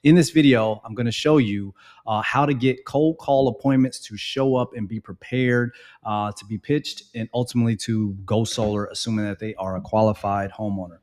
in this video, I'm going to show you how to get cold call appointments to show up and be prepared to be pitched and ultimately to go solar, assuming that they are a qualified homeowner.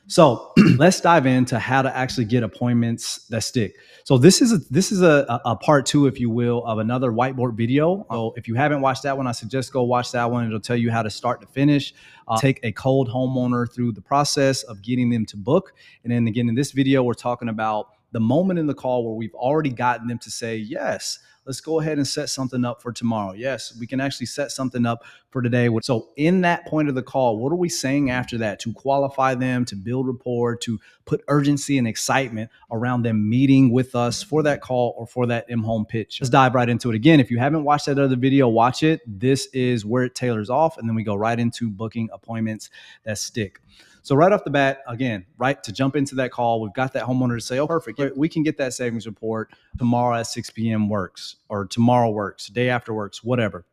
So let's dive into how to actually get appointments that stick. So this is a part two, if you will, of another whiteboard video. So if you haven't watched that one, I suggest go watch that one. It'll tell you how to start to finish, take a cold homeowner through the process of getting them to book. And then again, in this video, we're talking about the moment in the call where we've already gotten them to say, yes, let's go ahead and set something up for tomorrow. Yes, we can actually set something up for today. So in that point of the call, what are we saying after that to qualify them, to build rapport, to put urgency and excitement around them meeting with us for that call or for that in-home pitch? Let's dive right into it. Again, if you haven't watched that other video, watch it. This is where it tailors off, and then we go right into booking appointments that stick. So right off the bat, again, right to jump into that call, we've got that homeowner to say, oh, perfect. We can get that savings report tomorrow at 6 p.m. works, or tomorrow works, day after works, whatever.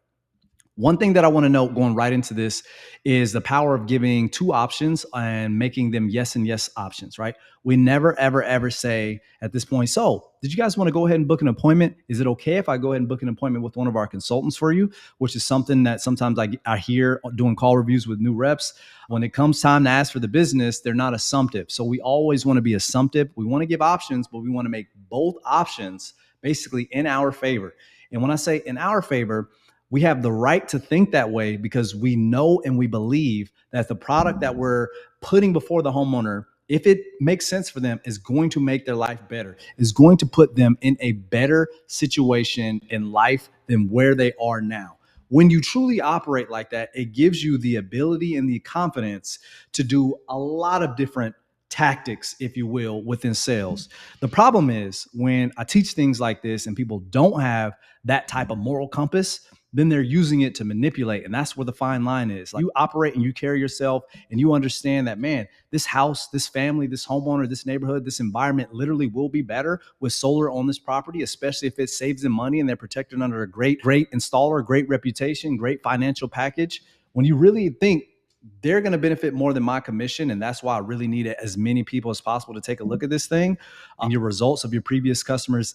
One thing that I want to note going right into this is the power of giving two options and making them yes and yes options, right? We never, ever, ever say at this point, so did you guys want to go ahead and book an appointment? Is it okay if I go ahead and book an appointment with one of our consultants for you? Which is something that sometimes I hear doing call reviews with new reps. When it comes time to ask for the business, they're not assumptive. So we always want to be assumptive. We want to give options, but we want to make both options basically in our favor. And when I say in our favor, we have the right to think that way because we know and we believe that the product that we're putting before the homeowner, if it makes sense for them, is going to make their life better, is going to put them in a better situation in life than where they are now. When you truly operate like that, it gives you the ability and the confidence to do a lot of different tactics, if you will, within sales. The problem is when I teach things like this and people don't have that type of moral compass, then they're using it to manipulate. And that's where the fine line is. Like, you operate and you carry yourself and you understand that, man, this house, this family, this homeowner, this neighborhood, this environment literally will be better with solar on this property, especially if it saves them money and they're protected under a great installer, great reputation, great financial package. When you really think they're going to benefit more than my commission, and that's why I really need as many people as possible to take a look at this thing, and your results of your previous customers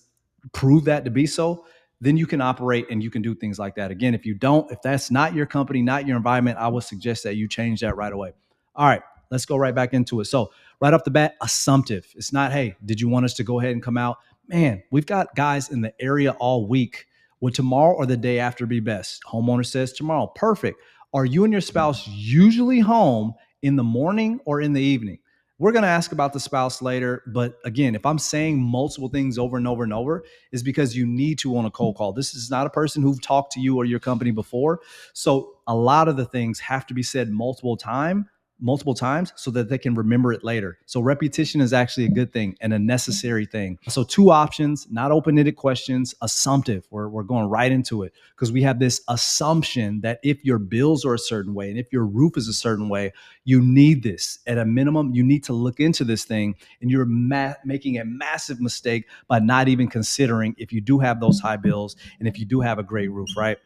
prove that to be so, then you can operate and you can do things like that. Again, if that's not your company, not your environment, I would suggest that you change that right away. All right, let's go right back into it. So right off the bat, assumptive. It's not, hey, did you want us to go ahead and come out? Man, we've got guys in the area all week. Would tomorrow or the day after be best? Homeowner says tomorrow. Perfect. Are you and your spouse usually home in the morning or in the evening? We're going to ask about the spouse later. But again, if I'm saying multiple things over and over and over, is because you need to on a cold call. This is not a person who've talked to you or your company before. So a lot of the things have to be said multiple times so that they can remember it later. So repetition is actually a good thing and a necessary thing. So two options, not open-ended questions, assumptive. We're going right into it because we have this assumption that if your bills are a certain way and if your roof is a certain way, you need this. At a minimum, you need to look into this thing, and you're making a massive mistake by not even considering if you do have those high bills and if you do have a great roof, right?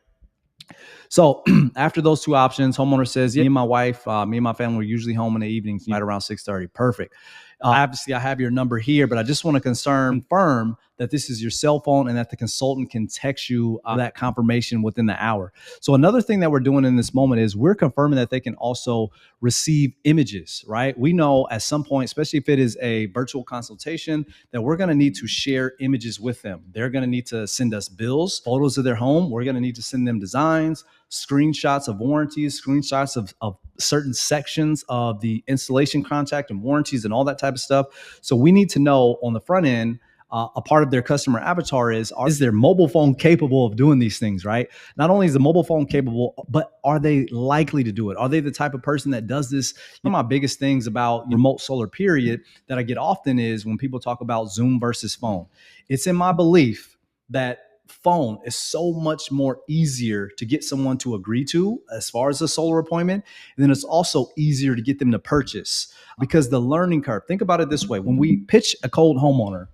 So after those two options, homeowner says, yeah, me and my wife, me and my family, we're usually home in the evenings right around 6:30. Perfect. Obviously, I have your number here, but I just want to confirm that this is your cell phone and that the consultant can text you that confirmation within the hour. So another thing that we're doing in this moment is we're confirming that they can also receive images, right? We know at some point, especially if it is a virtual consultation, that we're going to need to share images with them. They're going to need to send us bills, photos of their home. We're going to need to send them designs, screenshots of warranties, screenshots of certain sections of the installation contract and warranties and all that type of stuff. So we need to know on the front end, a part of their customer avatar is their mobile phone capable of doing these things, right? Not only is the mobile phone capable, but are they likely to do it? Are they the type of person that does this? One of my biggest things about remote solar period that I get often is when people talk about Zoom versus phone. It's in my belief that phone is so much more easier to get someone to agree to as far as a solar appointment. And then it's also easier to get them to purchase because the learning curve, think about it this way. When we pitch a cold homeowner,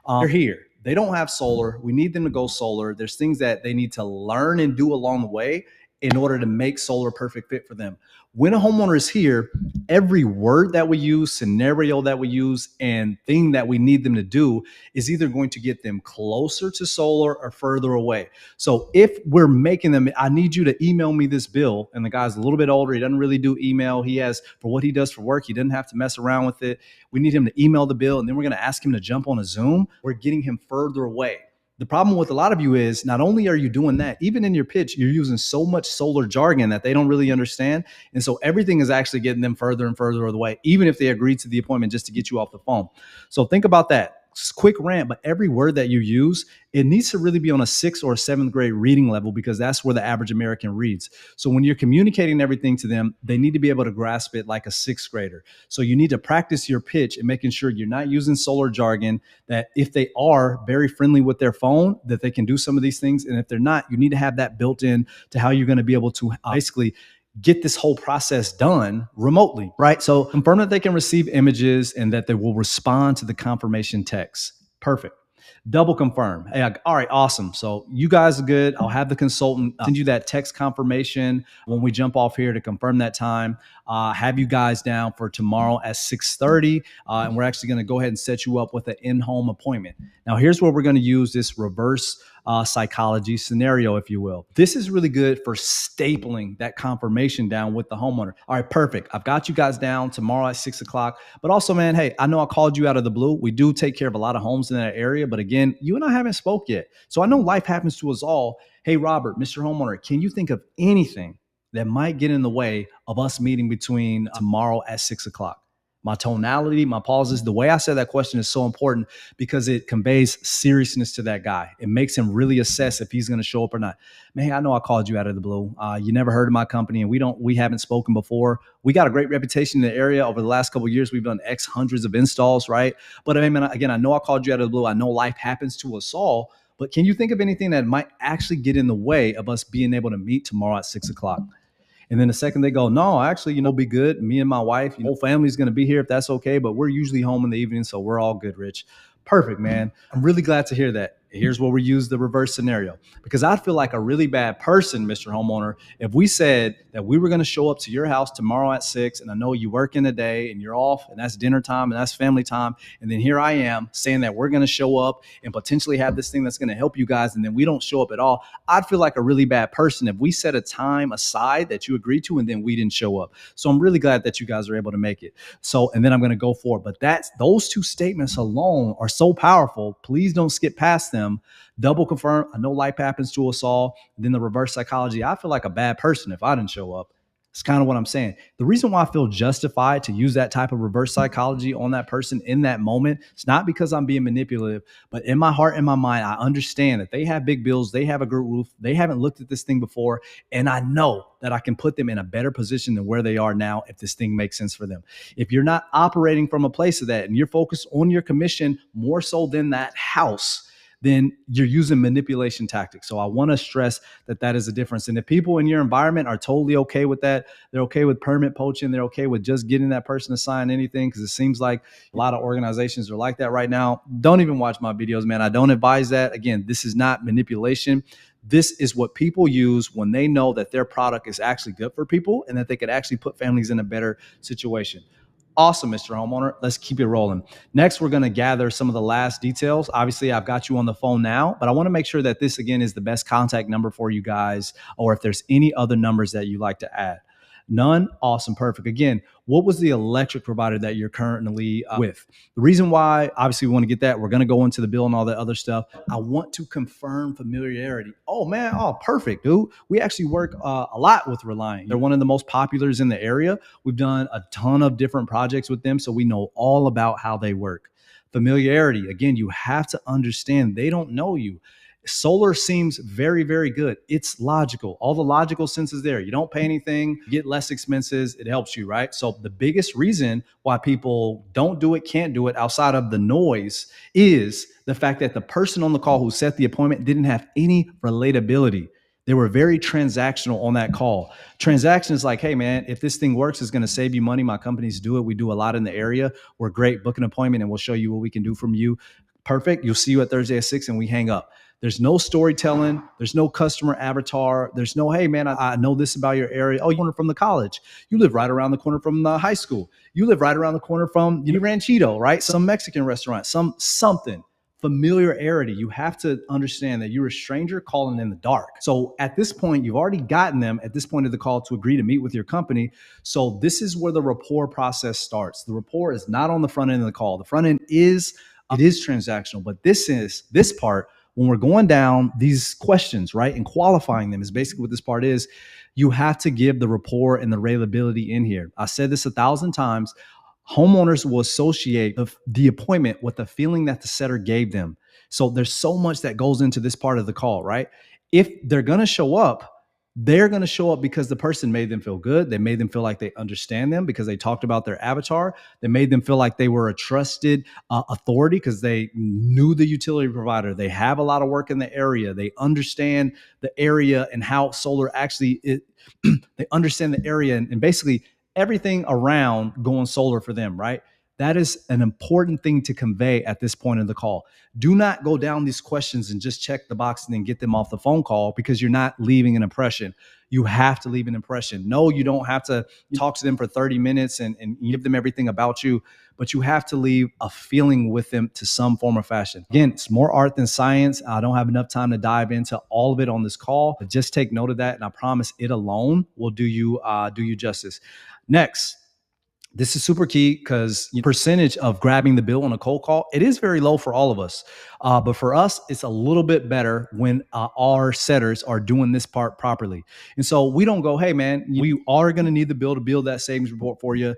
they're here. They don't have solar. We need them to go solar. There's things that they need to learn and do along the way in order to make solar a perfect fit for them. When a homeowner is here, every word that we use, scenario that we use, and thing that we need them to do is either going to get them closer to solar or further away. So if we're making them, I need you to email me this bill, and the guy's a little bit older, he doesn't really do email. He has, for what he does for work, he doesn't have to mess around with it. We need him to email the bill, and then we're going to ask him to jump on a Zoom. We're getting him further away. The problem with a lot of you is not only are you doing that, even in your pitch, you're using so much solar jargon that they don't really understand. And so everything is actually getting them further and further away, even if they agreed to the appointment just to get you off the phone. So think about that. Quick rant, but every word that you use, it needs to really be on a 6th or 7th grade reading level, because that's where the average American reads. So when you're communicating everything to them, they need to be able to grasp it like a 6th grader. So you need to practice your pitch and making sure you're not using solar jargon, that if they are very friendly with their phone, that they can do some of these things. And if they're not, you need to have that built in to how you're going to be able to basically get this whole process done remotely, right? So confirm that they can receive images and that they will respond to the confirmation text. Perfect. Double confirm. Hey, all right, awesome. So you guys are good. I'll have the consultant send you that text confirmation when we jump off here to confirm that time. Have you guys down for tomorrow at 6:30, and we're actually going to go ahead and set you up with an in-home appointment. Now, here's where we're going to use this reverse psychology scenario, if you will. This is really good for stapling that confirmation down with the homeowner. All right, perfect. I've got you guys down tomorrow at 6 o'clock. But also, man, hey, I know I called you out of the blue. We do take care of a lot of homes in that area. But again, you and I haven't spoke yet. So I know life happens to us all. Hey, Robert, Mr. Homeowner, can you think of anything that might get in the way of us meeting between tomorrow at 6 o'clock? My tonality, my pauses, the way I said that question is so important because it conveys seriousness to that guy. It makes him really assess if he's going to show up or not. Man, I know I called you out of the blue. You never heard of my company, and we haven't spoken before. We got a great reputation in the area. Over the last couple of years, we've done X hundreds of installs, right? But I mean, again, I know I called you out of the blue. I know life happens to us all. But can you think of anything that might actually get in the way of us being able to meet tomorrow at 6 o'clock? And then the second they go, no, actually, be good. Me and my wife, whole family's going to be here if that's okay. But we're usually home in the evening, so we're all good, Rich. Perfect, man. I'm really glad to hear that. Here's where we use the reverse scenario, because I'd feel like a really bad person, Mr. Homeowner, if we said that we were going to show up to your house tomorrow at 6, and I know you work in the day and you're off, and that's dinner time and that's family time. And then here I am saying that we're going to show up and potentially have this thing that's going to help you guys, and then we don't show up at all. I'd feel like a really bad person if we set a time aside that you agreed to and then we didn't show up. So I'm really glad that you guys are able to make it. So, and then I'm going to go for it. But those two statements alone are so powerful. Please don't skip past them. Double confirm. I know life happens to us all. And then the reverse psychology. I feel like a bad person if I didn't show up. It's kind of what I'm saying. The reason why I feel justified to use that type of reverse psychology on that person in that moment, it's not because I'm being manipulative, but in my heart and my mind, I understand that they have big bills. They have a good roof. They haven't looked at this thing before. And I know that I can put them in a better position than where they are now if this thing makes sense for them. If you're not operating from a place of that and you're focused on your commission more so than that house, then you're using manipulation tactics. So I want to stress that is a difference. And if people in your environment are totally okay with that, they're okay with permit poaching, they're okay with just getting that person to sign anything, because it seems like a lot of organizations are like that right now. Don't even watch my videos, man. I don't advise that. Again, this is not manipulation. This is what people use when they know that their product is actually good for people and that they could actually put families in a better situation. Awesome, Mr. Homeowner. Let's keep it rolling. Next, we're going to gather some of the last details. Obviously, I've got you on the phone now, but I want to make sure that this, again, is the best contact number for you guys, or if there's any other numbers that you'd like to add. None? Awesome. Perfect. Again, what was the electric provider that you're currently with? The reason why, obviously, we want to get that. We're going to go into the bill and all that other stuff. I want to confirm familiarity. Oh, man. Oh, perfect, dude. We actually work a lot with Reliant. They're one of the most populars in the area. We've done a ton of different projects with them, so we know all about how they work. Familiarity. Again, you have to understand they don't know you. Solar seems very, very good. It's logical. All the logical sense is there. You don't pay anything, you get less expenses. It helps you, right? So the biggest reason why people don't do it, can't do it outside of the noise is the fact that the person on the call who set the appointment didn't have any relatability. They were very transactional on that call. Transaction is like, hey, man, if this thing works, it's going to save you money. My companies do it. We do a lot in the area. We're great. Book an appointment and we'll show you what we can do from you. Perfect. You'll see you at Thursday at 6 and we hang up. There's no storytelling. There's no customer avatar. There's no, hey, man, I know this about your area. Oh, you're from the college. You live right around the corner from the high school. You live right around the corner from Ranchito, right? Some Mexican restaurant, something. Familiarity. You have to understand that you're a stranger calling in the dark. So at this point, you've already gotten them at this point of the call to agree to meet with your company. So this is where the rapport process starts. The rapport is not on the front end of the call. The front end is it is transactional, but this part when we're going down these questions, right, and qualifying them is basically what this part is. You have to give the rapport and the relatability in here. I said this 1,000 times. Homeowners will associate the appointment with the feeling that the setter gave them. So there's so much that goes into this part of the call, right? If they're going to show up, they're going to show up because the person made them feel good. They made them feel like they understand them because they talked about their avatar. They made them feel like they were a trusted authority because they knew the utility provider. They have a lot of work in the area. They understand the area and how solar actually they understand the area and basically everything around going solar for them, right? That is an important thing to convey at this point in the call. Do not go down these questions and just check the box and then get them off the phone call because you're not leaving an impression. You have to leave an impression. No, you don't have to talk to them for 30 minutes and give them everything about you, but you have to leave a feeling with them to some form or fashion. Again, it's more art than science. I don't have enough time to dive into all of it on this call, but just take note of that. And I promise it alone will do you justice. Next, this is super key because percentage of grabbing the bill on a cold call, it is very low for all of us. But for us, it's a little bit better when our setters are doing this part properly. And so we don't go, hey, man, we are going to need the bill to build that savings report for you.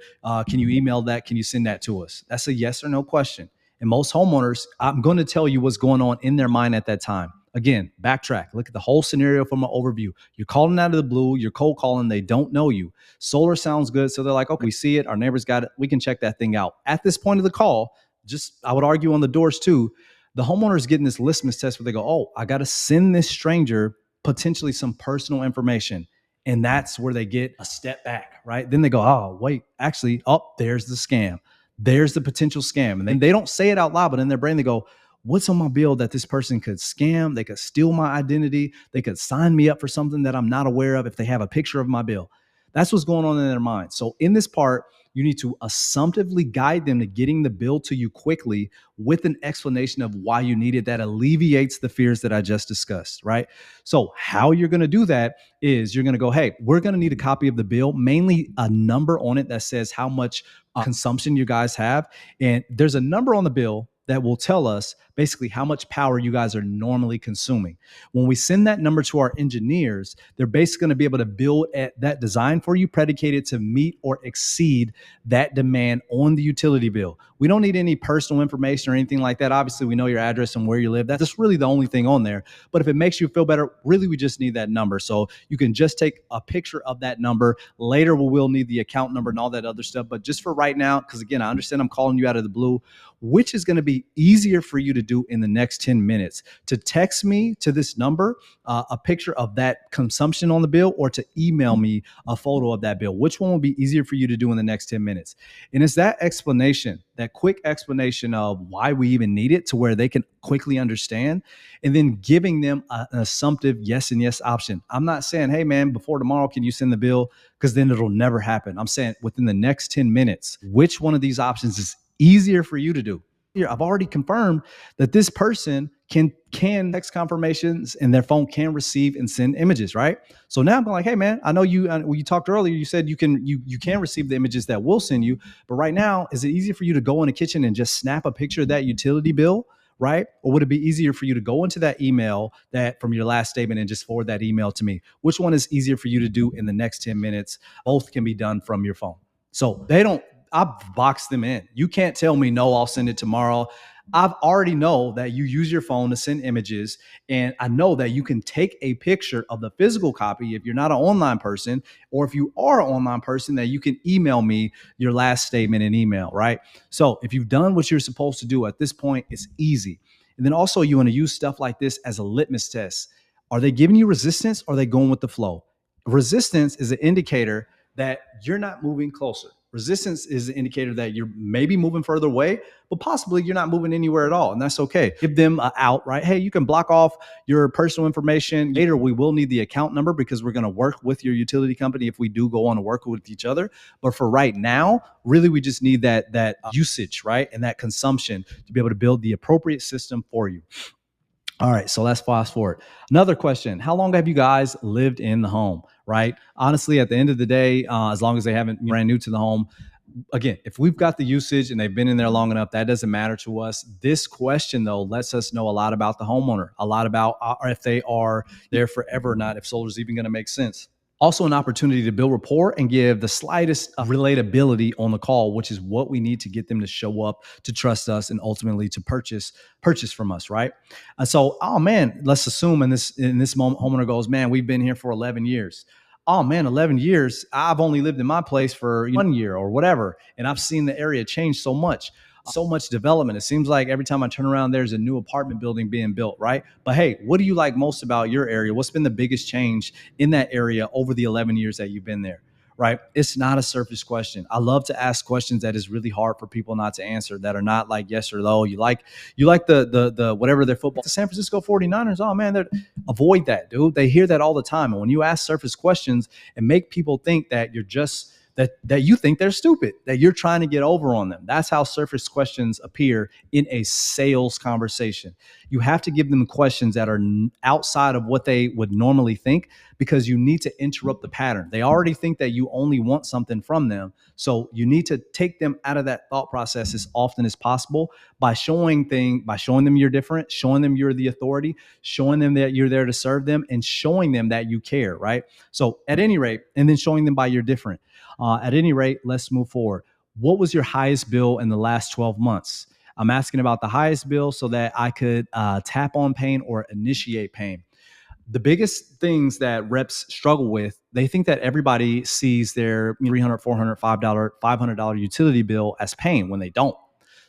Can you email that? Can you send that to us? That's a yes or no question. And most homeowners, I'm going to tell you what's going on in their mind at that time. Again, backtrack, look at the whole scenario from an overview. You're calling out of the blue, you're cold calling, they don't know you. Solar sounds good. So they're like, okay, we see it. Our neighbors got it. We can check that thing out. At this point of the call, just I would argue on the doors too, the homeowner's getting this litmus test where they go, oh, I got to send this stranger potentially some personal information. And that's where they get a step back, right? Then they go, oh, wait, actually, oh, there's the scam. There's the potential scam. And then they don't say it out loud, but in their brain, they go, what's on my bill that this person could scam? They could steal my identity. They could sign me up for something that I'm not aware of if they have a picture of my bill. That's what's going on in their mind. So in this part, you need to assumptively guide them to getting the bill to you quickly with an explanation of why you need it that alleviates the fears that I just discussed, right? So how you're going to do that is you're going to go, hey, we're going to need a copy of the bill, mainly a number on it that says how much consumption you guys have. And there's a number on the bill that will tell us basically how much power you guys are normally consuming. When we send that number to our engineers, they're basically going to be able to build that design for you predicated to meet or exceed that demand on the utility bill. We don't need any personal information or anything like that. Obviously, we know your address and where you live. That's really the only thing on there. But if it makes you feel better, really, we just need that number. So you can just take a picture of that number. Later, we will need the account number and all that other stuff. But just for right now, because again, I understand I'm calling you out of the blue, which is going to be easier for you to do in the next 10 minutes, to text me to this number a picture of that consumption on the bill, or to email me a photo of that bill. Which one will be easier for you to do in the next 10 minutes? And it's that explanation, that quick explanation of why we even need it to where they can quickly understand, and then giving them an assumptive yes and yes option. I'm not saying, hey man, before tomorrow, can you send the bill? Because then it'll never happen. I'm saying within the next 10 minutes, which one of these options is easier for you to do? Here, I've already confirmed that this person can text confirmations and their phone can receive and send images, right? So now I'm like, hey man, I know when you talked earlier, you said you can receive the images that we'll send you, but right now, is it easier for you to go in the kitchen and just snap a picture of that utility bill, right? Or would it be easier for you to go into that email that from your last statement and just forward that email to me? Which one is easier for you to do in the next 10 minutes? Both can be done from your phone. So I've boxed them in. You can't tell me, no, I'll send it tomorrow. I've already know that you use your phone to send images. And I know that you can take a picture of the physical copy if you're not an online person, or if you are an online person, that you can email me your last statement in email, right? So if you've done what you're supposed to do at this point, it's easy. And then also you want to use stuff like this as a litmus test. Are they giving you resistance, or are they going with the flow? Resistance is an indicator that you're not moving closer. Resistance is an indicator that you're maybe moving further away, but possibly you're not moving anywhere at all. And that's okay. Give them an out, right? Hey, you can block off your personal information. Later, we will need the account number because we're going to work with your utility company if we do go on to work with each other. But for right now, really, we just need that usage, right? And that consumption to be able to build the appropriate system for you. All right, so let's fast forward. Another question: how long have you guys lived in the home? Right? Honestly, at the end of the day, as long as they haven't brand new to the home, again, if we've got the usage and they've been in there long enough, that doesn't matter to us. This question, though, lets us know a lot about the homeowner, a lot about if they are there forever or not, if solar is even going to make sense. Also, an opportunity to build rapport and give the slightest relatability on the call, which is what we need to get them to show up, to trust us, and ultimately to purchase from us, right? And so, oh man, let's assume in this moment, homeowner goes, man, we've been here for 11 years. Oh man, 11 years. I've only lived in my place for 1 year or whatever, and I've seen the area change so much. So much development. It seems like every time I turn around, there's a new apartment building being built, right? But hey, what do you like most about your area? What's been the biggest change in that area over the 11 years that you've been there? Right? It's not a surface question. I love to ask questions that is really hard for people not to answer, that are not like yes or no. You like the whatever their football, the San Francisco 49ers. Oh man, avoid that, dude. They hear that all the time. And when you ask surface questions and make people think that you're just that you think they're stupid, that you're trying to get over on them. That's how surface questions appear in a sales conversation. You have to give them questions that are outside of what they would normally think, because you need to interrupt the pattern. They already think that you only want something from them. So you need to take them out of that thought process as often as possible by showing them you're different, showing them you're the authority, showing them that you're there to serve them, and showing them that you care, right? So at any rate, and then showing them by you're different. At any rate, let's move forward. What was your highest bill in the last 12 months? I'm asking about the highest bill so that I could tap on pain or initiate pain. The biggest things that reps struggle with, they think that everybody sees their $300, $400, $500 utility bill as pain when they don't.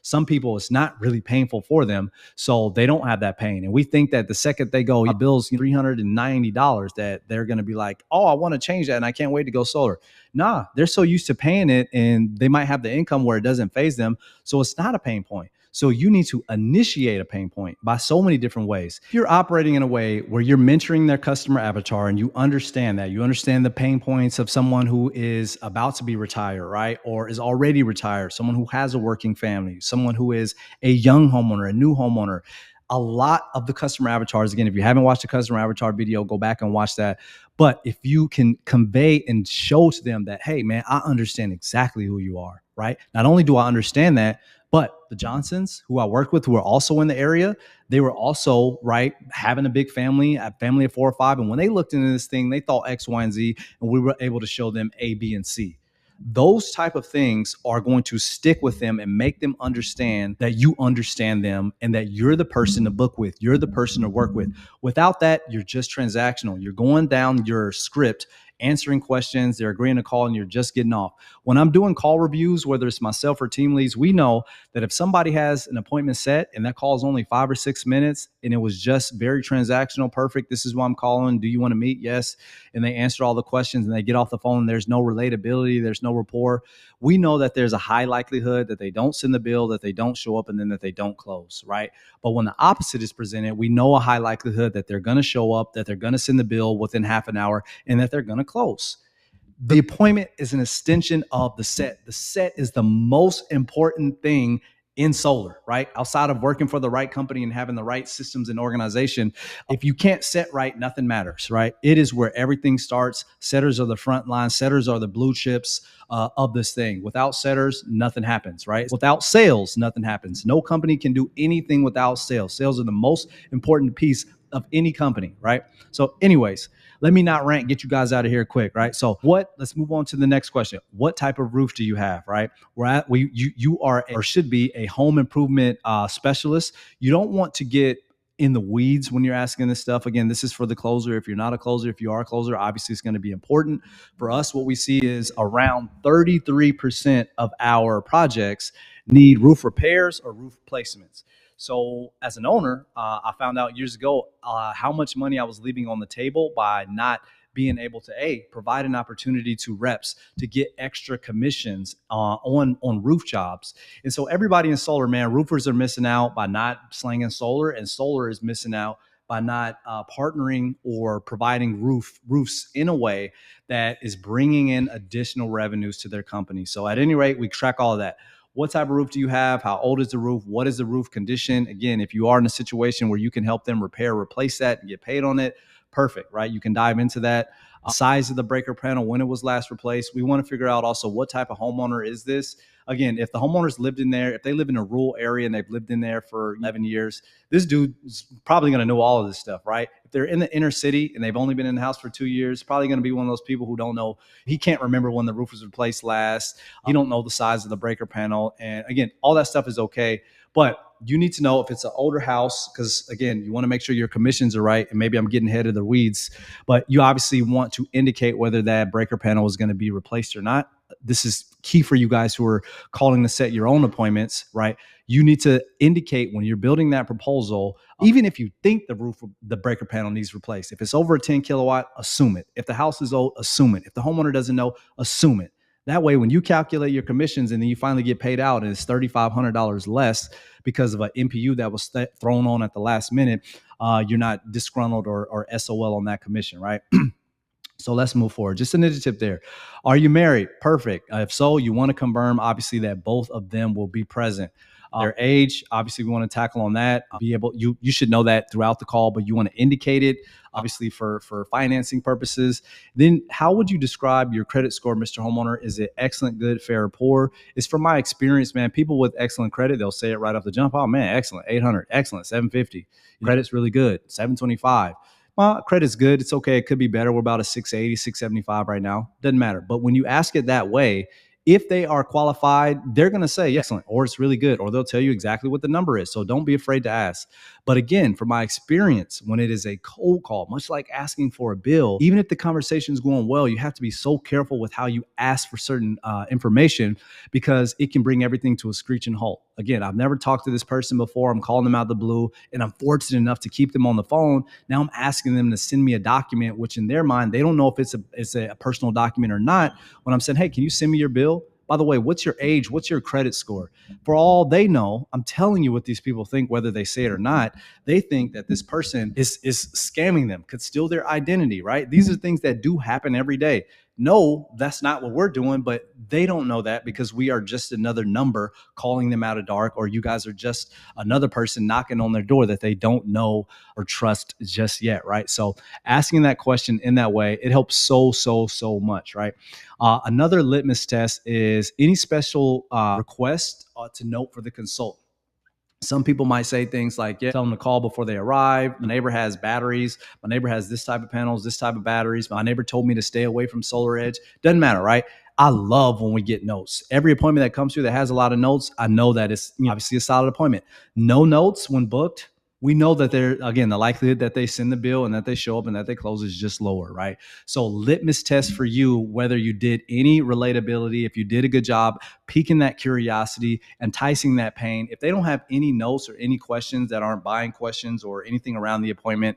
Some people, it's not really painful for them, so they don't have that pain. And we think that the second they go, the bill's $390, that they're going to be like, oh, I want to change that and I can't wait to go solar. Nah, they're so used to paying it, and they might have the income where it doesn't phase them. So it's not a pain point. So you need to initiate a pain point by so many different ways. If you're operating in a way where you're mentoring their customer avatar and you understand the pain points of someone who is about to be retired, right? Or is already retired, someone who has a working family, someone who is a young homeowner, a new homeowner. A lot of the customer avatars, again, if you haven't watched the customer avatar video, go back and watch that. But if you can convey and show to them that, hey, man, I understand exactly who you are, right? Not only do I understand that, but the Johnsons, who I worked with, who are also in the area, they were also, right, having a big family, a family of 4 or 5. And when they looked into this thing, they thought X, Y, and Z, and we were able to show them A, B, and C. Those type of things are going to stick with them and make them understand that you understand them and that you're the person to book with. You're the person to work with. Without that, you're just transactional. You're going down your script, answering questions, they're agreeing to call, and you're just getting off. When I'm doing call reviews, whether it's myself or team leads, we know that if somebody has an appointment set and that call is only 5 or 6 minutes and it was just very transactional, perfect, this is why I'm calling, do you want to meet? Yes. And they answer all the questions and they get off the phone, there's no relatability, there's no rapport. We know that there's a high likelihood that they don't send the bill, that they don't show up, and then that they don't close, right? But when the opposite is presented, we know a high likelihood that they're going to show up, that they're going to send the bill within half an hour, and that they're going to close. The appointment is an extension of the set. The set is the most important thing in solar, right? Outside of working for the right company and having the right systems and organization, if you can't set right, nothing matters, right? It is where everything starts. Setters are the front line. Setters are the blue chips of this thing. Without setters, nothing happens, right? Without sales, nothing happens. No company can do anything without sales. Sales are the most important piece of any company, right? So anyways, let me not rant, get you guys out of here quick, right? So let's move on to the next question. What type of roof do you have, right? You are or should be a home improvement specialist. You don't want to get in the weeds when you're asking this stuff. Again, this is for the closer. If you're not a closer, if you are a closer, obviously it's going to be important. For us, what we see is around 33% of our projects need roof repairs or roof replacements. So as an owner, I found out years ago how much money I was leaving on the table by not being able to provide an opportunity to reps to get extra commissions on roof jobs. And so everybody in solar, man, roofers are missing out by not slanging solar, and solar is missing out by not partnering or providing roofs in a way that is bringing in additional revenues to their company. So at any rate, we track all of that. What type of roof do you have? How old is the roof? What is the roof condition? Again, if you are in a situation where you can help them repair, replace that, and get paid on it, perfect, right? You can dive into that. Size of the breaker panel, when it was last replaced. We want to figure out also what type of homeowner is this. Again, if the homeowners lived in there, if they live in a rural area and they've lived in there for 11 years, this dude is probably going to know all of this stuff, right? If they're in the inner city and they've only been in the house for 2 years, probably going to be one of those people who don't know. He can't remember when the roof was replaced last. He don't know the size of the breaker panel. And again, all that stuff is okay. But you need to know if it's an older house, because again, you want to make sure your commissions are right. And maybe I'm getting ahead of the weeds, but you obviously want to indicate whether that breaker panel is going to be replaced or not. This is key for you guys who are calling to set your own appointments, right? You need to indicate when you're building that proposal, even if you think the breaker panel needs replaced. If it's over a 10 kilowatt, assume it. If the house is old, assume it. If the homeowner doesn't know, assume it. That way, when you calculate your commissions and then you finally get paid out and it's $3,500 less because of an MPU that was thrown on at the last minute, you're not disgruntled or SOL on that commission, right? So let's move forward. Just a ninja tip there. Are you married? Perfect. If so, you want to confirm, obviously, that both of them will be present. Their age, obviously, we want to tackle on that. You should know that throughout the call, but you want to indicate it, obviously, for financing purposes. Then how would you describe your credit score, Mr. Homeowner? Is it excellent, good, fair, or poor? It's from my experience, man. People with excellent credit, they'll say it right off the jump. Oh, man, excellent, 800, excellent, 750. Credit's really good, 725. Well, credit's good. It's okay. It could be better. We're about a 680, 675 right now. Doesn't matter. But when you ask it that way, if they are qualified, they're going to say yeah, excellent, or it's really good, or they'll tell you exactly what the number is. So don't be afraid to ask. But again, from my experience, when it is a cold call, much like asking for a bill, even if the conversation is going well, you have to be so careful with how you ask for certain information, because it can bring everything to a screeching halt. Again, I've never talked to this person before. I'm calling them out of the blue, and I'm fortunate enough to keep them on the phone. Now I'm asking them to send me a document, which in their mind, they don't know if it's a personal document or not. When I'm saying, hey, can you send me your bill? By the way, what's your age? What's your credit score? For all they know, I'm telling you what these people think, whether they say it or not. They think that this person is scamming them, could steal their identity, right? These are things that do happen every day. No, that's not what we're doing, but they don't know that because we are just another number calling them out of dark, or you guys are just another person knocking on their door that they don't know or trust just yet, right? So asking that question in that way, it helps so much, right? Another litmus test is any special request to note for the consultant. Some people might say things like, yeah, tell them to call before they arrive. My neighbor has batteries. My neighbor has this type of panels, this type of batteries. My neighbor told me to stay away from Solar Edge. Doesn't matter, right? I love when we get notes. Every appointment that comes through that has a lot of notes, I know that it's obviously a solid appointment. No notes when booked, we know that again, the likelihood that they send the bill and that they show up and that they close is just lower, right? So litmus test for you, whether you did any relatability, if you did a good job piquing that curiosity, enticing that pain. If they don't have any notes or any questions that aren't buying questions or anything around the appointment,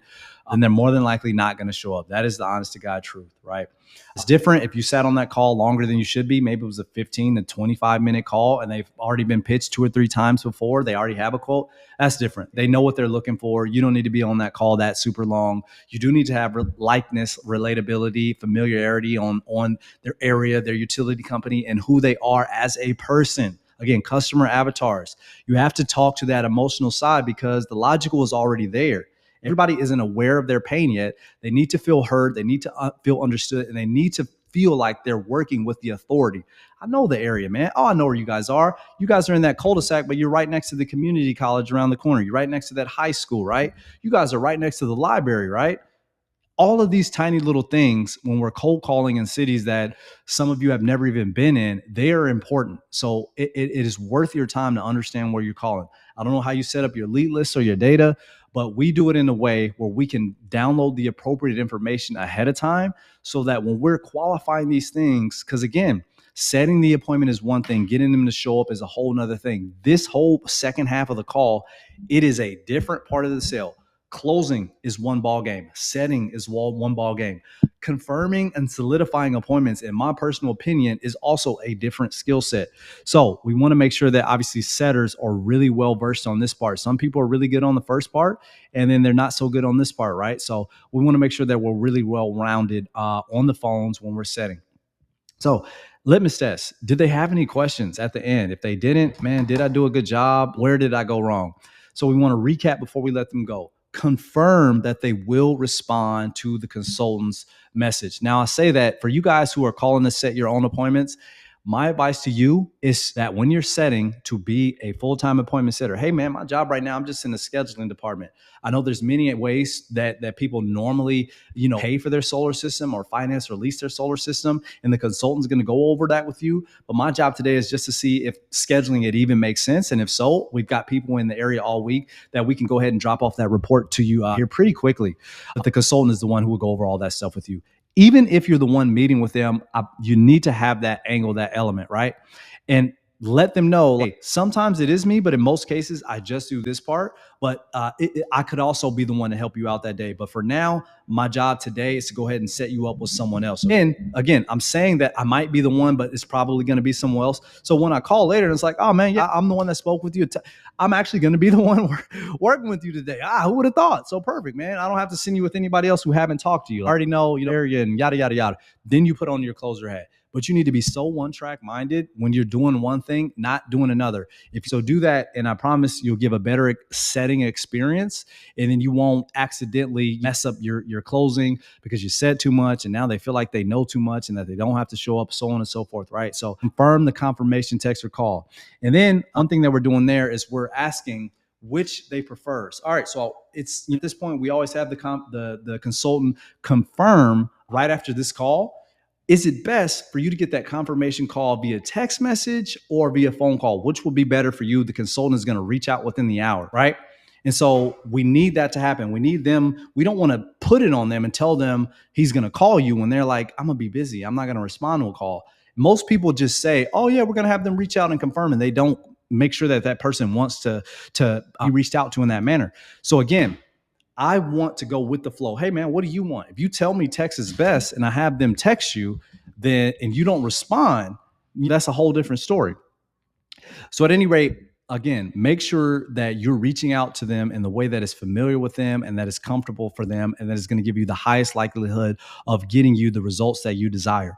then they're more than likely not going to show up. That is the honest to God truth, right? It's different if you sat on that call longer than you should be. Maybe it was a 15 to 25 minute call and they've already been pitched 2 or 3 times before. They already have a quote. That's different. They know what they're looking for. You don't need to be on that call that super long. You do need to have likeness, relatability, familiarity on their area, their utility company, and who they are as a person. Again, customer avatars. You have to talk to that emotional side because the logical is already there. Everybody isn't aware of their pain yet. They need to feel heard. They need to feel understood, and they need to feel like they're working with the authority. I know the area, man. Oh, I know where you guys are. You guys are in that cul-de-sac, but you're right next to the community college around the corner. You're right next to that high school, right? You guys are right next to the library, right? All of these tiny little things, when we're cold calling in cities that some of you have never even been in, they are important. So it is worth your time to understand where you're calling. I don't know how you set up your lead list or your data, but we do it in a way where we can download the appropriate information ahead of time so that when we're qualifying these things, because again, setting the appointment is one thing, getting them to show up is a whole nother thing. This whole second half of the call, it is a different part of the sale. Closing is one ball game. Setting is one ball game. Confirming and solidifying appointments, in my personal opinion, is also a different skill set. So we want to make sure that obviously setters are really well versed on this part. Some people are really good on the first part, and then they're not so good on this part, right? So we want to make sure that we're really well rounded on the phones when we're setting. So, litmus test. Did they have any questions at the end? If they didn't, man, did I do a good job? Where did I go wrong? So, we want to recap before we let them go. Confirm that they will respond to the consultant's message. Now, I say that for you guys who are calling to set your own appointments, my advice to you is that when you're setting to be a full-time appointment setter, hey man, my job right now, I'm just in the scheduling department. I know there's many ways that people normally, pay for their solar system or finance or lease their solar system, and the consultant's going to go over that with you. But my job today is just to see if scheduling it even makes sense, and if so, we've got people in the area all week that we can go ahead and drop off that report to you here pretty quickly. But the consultant is the one who will go over all that stuff with you. Even if you're the one meeting with them, you need to have that angle, that element, right? And let them know, hey, sometimes it is me, but in most cases, I just do this part. But I could also be the one to help you out that day. But for now, my job today is to go ahead and set you up with someone else. And again, I'm saying that I might be the one, but it's probably going to be someone else. So when I call later, and it's like, oh man, yeah, I'm the one that spoke with you. I'm actually going to be the one working with you today. Who would have thought? So perfect, man. I don't have to send you with anybody else who haven't talked to you. I already know, area and yada, yada, yada. Then you put on your closer hat. But you need to be so one-track minded when you're doing one thing, not doing another. If so, do that, and I promise you'll give a better setting experience, and then you won't accidentally mess up your closing because you said too much, and now they feel like they know too much and that they don't have to show up, so on and so forth, right? So confirm the confirmation text or call. And then one thing that we're doing there is we're asking which they prefer. All right, so it's at this point we always have the consultant confirm right after this call. Is it best for you to get that confirmation call via text message or via phone call? Which will be better for you? The consultant is going to reach out within the hour, right? And so we need that to happen. We need them. We don't want to put it on them and tell them he's going to call you when they're like, I'm going to be busy. I'm not going to respond to a call. Most people just say, oh yeah, we're going to have them reach out and confirm, and they don't make sure that that person wants to be reached out to in that manner. So again, I want to go with the flow. Hey man, what do you want? If you tell me text is best and I have them text you, then and you don't respond, that's a whole different story. So at any rate, again, make sure that you're reaching out to them in the way that is familiar with them and that is comfortable for them, and that is going to give you the highest likelihood of getting you the results that you desire.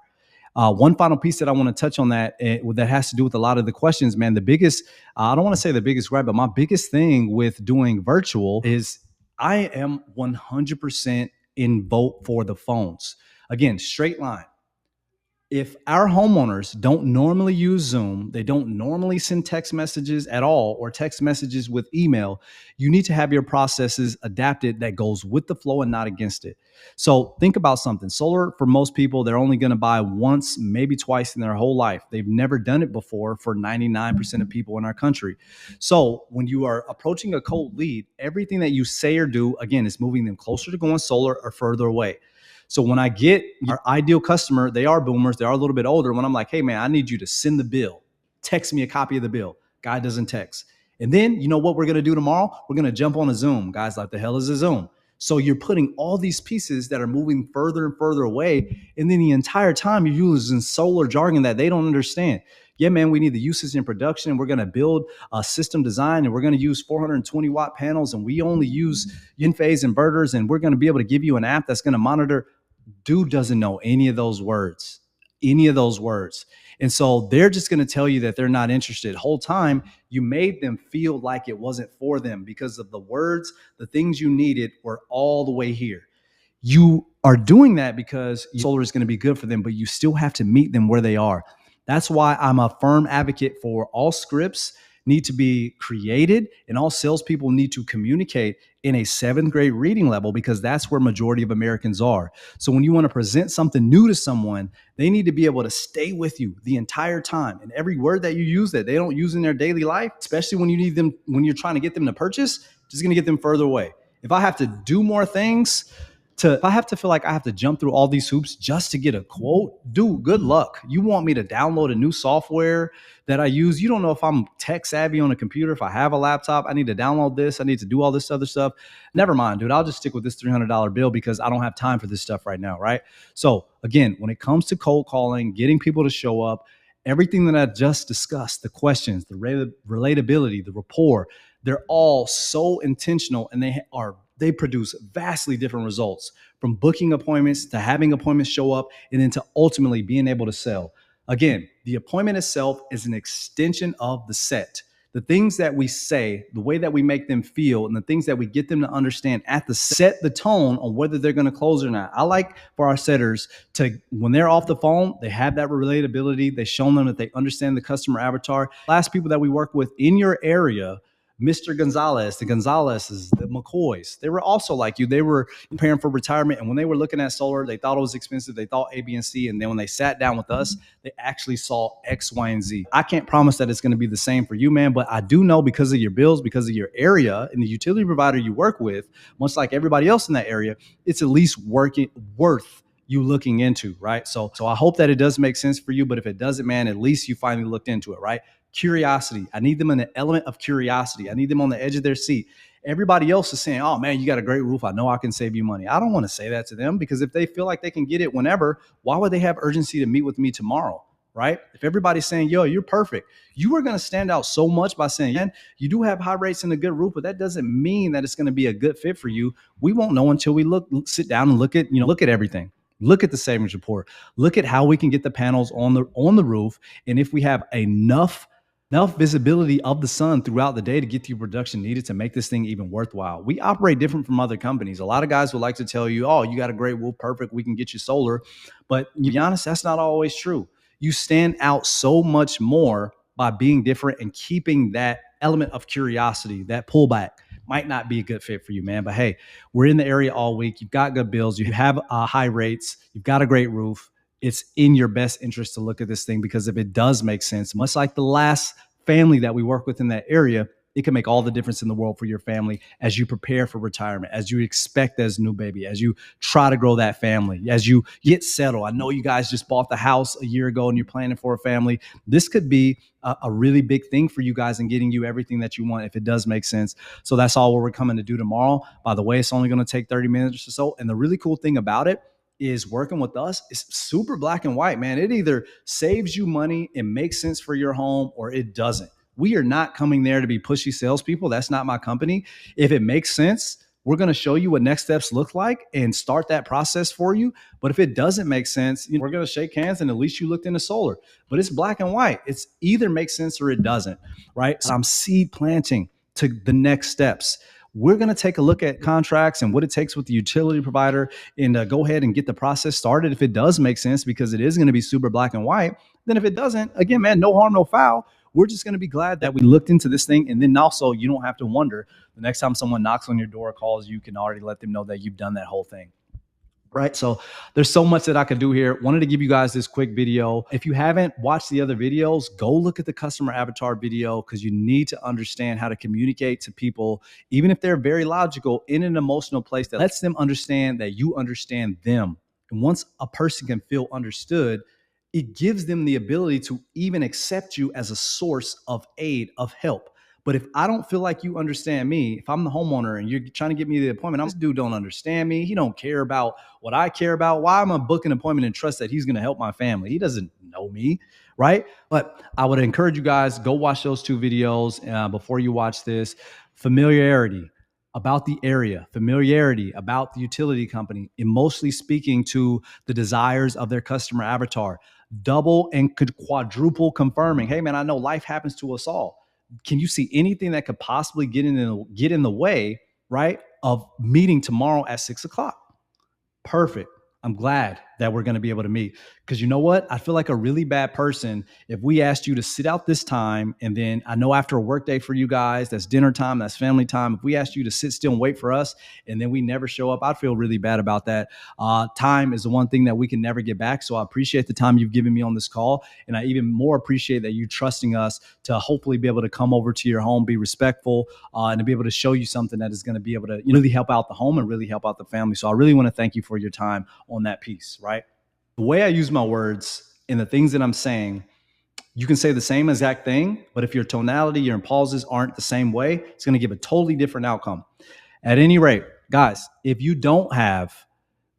One final piece that I want to touch on that has to do with a lot of the questions, man. The biggest, I don't want to say the biggest gripe, but my biggest thing with doing virtual is I am 100% in vote for the phones. Again, straight line. If our homeowners don't normally use Zoom, they don't normally send text messages at all or text messages with email, you need to have your processes adapted that goes with the flow and not against it. So think about something. Solar, for most people, they're only going to buy once, maybe twice in their whole life. They've never done it before for 99% of people in our country. So when you are approaching a cold lead, everything that you say or do, again, is moving them closer to going solar or further away. So when I get our ideal customer, they are boomers, they are a little bit older. When I'm like, hey man, I need you to send the bill, text me a copy of the bill. Guy doesn't text. And then you know what we're going to do tomorrow? We're going to jump on a Zoom. Guys, like, the hell is a Zoom? So you're putting all these pieces that are moving further and further away. And then the entire time you're using solar jargon that they don't understand. Yeah, man, we need the usage in production. We're going to build a system design, and we're going to use 420 watt panels, and we only use in-phase inverters, and we're going to be able to give you an app that's going to monitor. Dude doesn't know any of those words. And so they're just going to tell you that they're not interested. Whole time you made them feel like it wasn't for them because of the words, the things you needed were all the way here. You are doing that because solar is going to be good for them, but you still have to meet them where they are. That's why I'm a firm advocate for all scripts need to be created and all salespeople need to communicate in a 7th grade reading level, because that's where majority of Americans are. So when you want to present something new to someone, they need to be able to stay with you the entire time. And every word that you use that they don't use in their daily life, especially when you need them, when you're trying to get them to purchase, just going to get them further away. If I have to do more things if I have to feel like I have to jump through all these hoops just to get a quote, dude, good luck. You want me to download a new software that I use? You don't know if I'm tech savvy on a computer. If I have a laptop, I need to download this. I need to do all this other stuff. Never mind, dude. I'll just stick with this $300 bill because I don't have time for this stuff right now, right? So again, when it comes to cold calling, getting people to show up, everything that I just discussed, the questions, the relatability, the rapport, they're all so intentional, and they produce vastly different results, from booking appointments to having appointments show up and then to ultimately being able to sell. Again, the appointment itself is an extension of the set. The things that we say, the way that we make them feel, and the things that we get them to understand at the set the tone on whether they're going to close or not. I like for our setters to, when they're off the phone, they have that relatability. They've shown them that they understand the customer avatar. Last people that we work with in your area, Mr. Gonzalez, the Gonzalez's, the McCoys, they were also like you. They were preparing for retirement. And when they were looking at solar, they thought it was expensive. They thought A, B, and C. And then when they sat down with us, they actually saw X, Y, and Z. I can't promise that it's going to be the same for you, man, but I do know because of your bills, because of your area and the utility provider you work with, much like everybody else in that area, it's at least worth you looking into, right? So I hope that it does make sense for you. But if it doesn't, man, at least you finally looked into it, right? Curiosity. I need them in an element of curiosity. I need them on the edge of their seat. Everybody else is saying, oh man, you got a great roof. I know I can save you money. I don't want to say that to them, because if they feel like they can get it whenever, why would they have urgency to meet with me tomorrow? Right? If everybody's saying, yo, you're perfect, you are going to stand out so much by saying, yeah, you do have high rates and a good roof, but that doesn't mean that it's going to be a good fit for you. We won't know until we sit down and look at everything. Look at the savings report. Look at how we can get the panels on the roof. And if we have enough visibility of the sun throughout the day to get the production needed to make this thing even worthwhile. We operate different from other companies. A lot of guys would like to tell you, oh, you got a great roof, perfect, we can get you solar. But to be honest, that's not always true. You stand out so much more by being different and keeping that element of curiosity. That pullback might not be a good fit for you, man. But hey, we're in the area all week. You've got good bills. You have high rates. You've got a great roof. It's in your best interest to look at this thing, because if it does make sense, much like the last family that we work with in that area, it can make all the difference in the world for your family as you prepare for retirement, as you expect as a new baby, as you try to grow that family, as you get settled. I know you guys just bought the house a year ago and you're planning for a family. This could be a really big thing for you guys in getting you everything that you want if it does make sense. So that's all what we're coming to do tomorrow. By the way, it's only going to take 30 minutes or so. And the really cool thing about it is working with us is super black and white, man. It either saves you money and makes sense for your home, or it doesn't. We are not coming there to be pushy salespeople. That's not my company. If it makes sense, we're going to show you what next steps look like and start that process for you. But if it doesn't make sense, we're going to shake hands and at least you looked into solar. But it's black and white. It's either makes sense or it doesn't, right? So I'm seed planting to the next steps. We're going to take a look at contracts and what it takes with the utility provider and go ahead and get the process started if it does make sense, because it is going to be super black and white. Then if it doesn't, again, man, no harm, no foul. We're just going to be glad that we looked into this thing. And then also, you don't have to wonder the next time someone knocks on your door or calls, you can already let them know that you've done that whole thing. Right. So there's so much that I could do here. Wanted to give you guys this quick video. If you haven't watched the other videos, go look at the customer avatar video, because you need to understand how to communicate to people, even if they're very logical, in an emotional place that lets them understand that you understand them. And once a person can feel understood, it gives them the ability to even accept you as a source of aid, of help. But if I don't feel like you understand me, if I'm the homeowner and you're trying to get me the appointment, this dude don't understand me. He don't care about what I care about. Why am I booking an appointment and trust that he's going to help my family? He doesn't know me, right? But I would encourage you guys, go watch those two videos before you watch this. Familiarity about the area, familiarity about the utility company, emotionally speaking to the desires of their customer avatar, double and quadruple confirming, hey man, I know life happens to us all. Can you see anything that could possibly get in the way, right, of meeting tomorrow at 6 o'clock? Perfect. I'm glad that we're going to be able to meet. Because you know what? I feel like a really bad person if we asked you to sit out this time, and then I know after a work day for you guys, that's dinner time, that's family time. If we asked you to sit still and wait for us, and then we never show up, I'd feel really bad about that. Time is the one thing that we can never get back. So I appreciate the time you've given me on this call. And I even more appreciate that you trusting us to hopefully be able to come over to your home, be respectful, and to be able to show you something that is going to be able to really help out the home and really help out the family. So I really want to thank you for your time on that piece, right? The way I use my words and the things that I'm saying, you can say the same exact thing, but if your tonality, your pauses aren't the same way, it's going to give a totally different outcome. At any rate, guys, if you don't have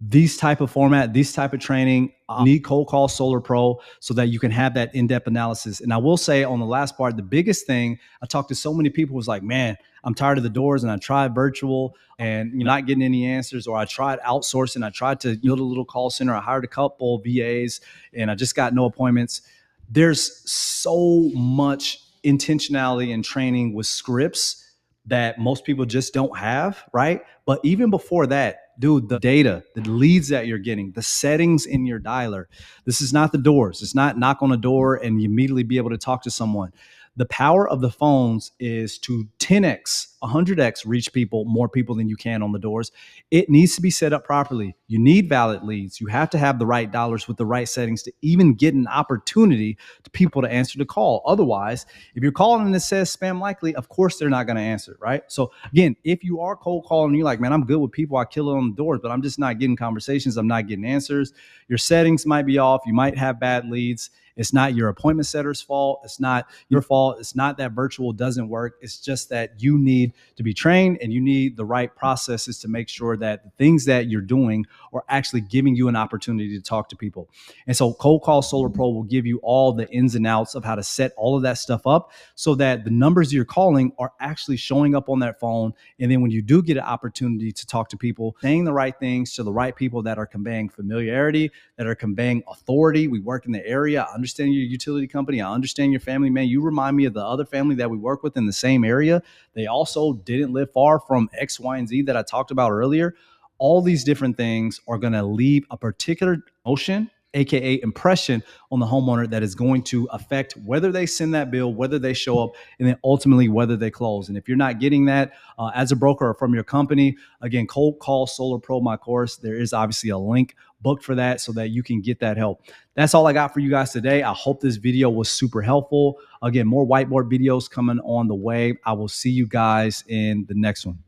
these type of format, these type of training, need Cold Call Solar Pro so that you can have that in-depth analysis. And I will say on the last part, the biggest thing I talked to so many people was like, man, I'm tired of the doors and I tried virtual and you're not getting any answers, or I tried outsourcing. I tried to build a little call center. I hired a couple VAs and I just got no appointments. There's so much intentionality and training with scripts that most people just don't have, right? But even before that, dude, the data, the leads that you're getting, the settings in your dialer. This is not the doors. It's not knock on a door and you immediately be able to talk to someone. The power of the phones is to 10x, 100x reach people, more people than you can on the doors. It needs to be set up properly. You need valid leads. You have to have the right dollars with the right settings to even get an opportunity to people to answer the call. Otherwise, if you're calling and it says spam likely, of course they're not going to answer, right? So again, if you are cold calling and you're like, man, I'm good with people, I kill it on the doors, but I'm just not getting conversations, I'm not getting answers. Your settings might be off. You might have bad leads. It's not your appointment setter's fault. It's not your fault. It's not that virtual doesn't work. It's just that you need to be trained and you need the right processes to make sure that the things that you're doing are actually giving you an opportunity to talk to people. And so Cold Call Solar Pro will give you all the ins and outs of how to set all of that stuff up so that the numbers you're calling are actually showing up on that phone. And then when you do get an opportunity to talk to people, saying the right things to the right people that are conveying familiarity, that are conveying authority. We work in the area. I understand your utility company. I understand your family, man. You remind me of the other family that we work with in the same area. They also didn't live far from X, Y, and Z that I talked about earlier. All these different things are going to leave a particular motion, AKA impression, on the homeowner that is going to affect whether they send that bill, whether they show up, and then ultimately whether they close. And if you're not getting that as a broker or from your company, again, Cold Call Solar Pro, my course, there is obviously a link booked for that so that you can get that help. That's all I got for you guys today. I hope this video was super helpful. Again, more whiteboard videos coming on the way. I will see you guys in the next one.